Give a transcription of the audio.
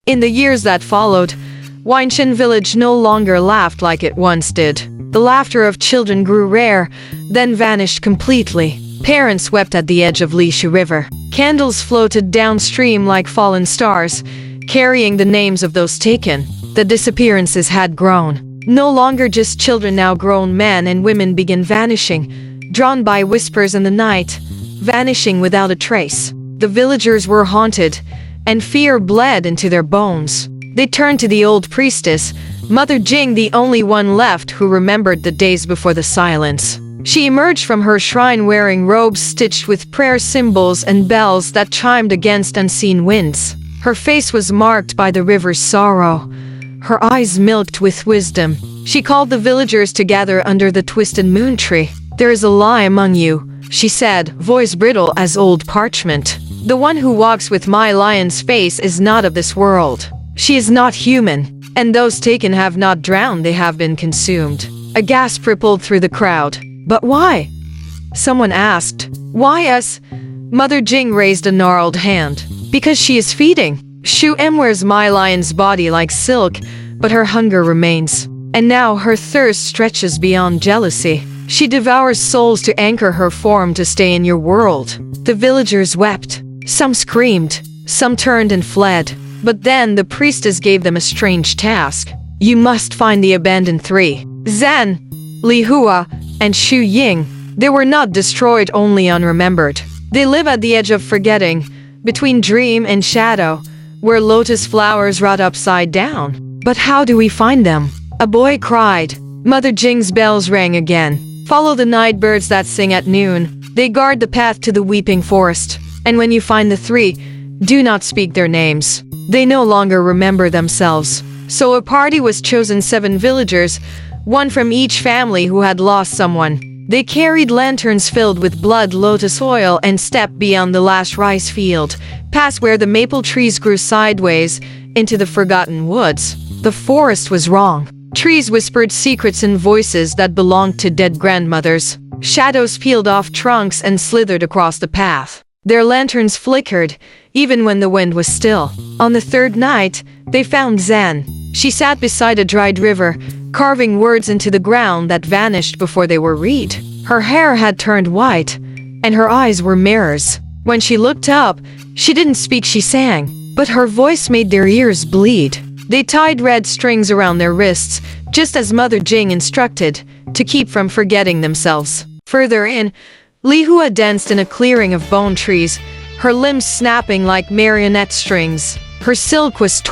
In the years that followed, Winshan village no longer laughed like it once did. The laughter of children grew rare, then vanished completely. Parents wept at the edge of Lishu River. Candles floated downstream like fallen stars, carrying the names of those taken. The disappearances had grown. No longer just children, now grown men and women began vanishing, drawn by whispers in the night, vanishing without a trace. The villagers were haunted, and fear bled into their bones. They turned to the old priestess, Mother Jing, the only one left who remembered the days before the silence. She emerged from her shrine wearing robes stitched with prayer symbols and bells that chimed against unseen winds. Her face was marked by the river's sorrow, her eyes milked with wisdom. She called the villagers to gather under the twisted moon tree. "There is a lie among you," she said, voice brittle as old parchment. "The one who walks with my lion's face is not of this world. She is not human, and those taken have not drowned, they have been consumed." A gasp rippled through the crowd. "But why?" someone asked. "Why us?" Mother Jing raised a gnarled hand. "Because she is feeding. Shu Em wears my lion's body like silk, but her hunger remains. And now her thirst stretches beyond jealousy. She devours souls to anchor her form to stay in your world." The villagers wept. Some screamed, some turned and fled. But then the priestess gave them a strange task. "You must find the abandoned three. Zan, Li Hua, and Shu Ying. They were not destroyed, only unremembered. They live at the edge of forgetting, between dream and shadow, where lotus flowers rot upside down. But how do we find them?" A boy cried. Mother Jing's bells rang again. "Follow the night birds that sing at noon. They guard the path to the weeping forest. And when you find the three, do not speak their names. They no longer remember themselves." So a party was chosen, 7 villagers, one from each family who had lost someone. They carried lanterns filled with blood lotus oil and stepped beyond the last rice field, past where the maple trees grew sideways, into the forgotten woods. The forest was wrong. Trees whispered secrets and voices that belonged to dead grandmothers. Shadows peeled off trunks and slithered across the path. Their lanterns flickered, even when the wind was still. On the 3rd night, they found Zan. She sat beside a dried river, carving words into the ground that vanished before they were read. Her hair had turned white, and her eyes were mirrors. When she looked up, she didn't speak, she sang. But her voice made their ears bleed. They tied red strings around their wrists, just as Mother Jing instructed, to keep from forgetting themselves. Further in, Li Hua danced in a clearing of bone trees, her limbs snapping like marionette strings. Her silk was torn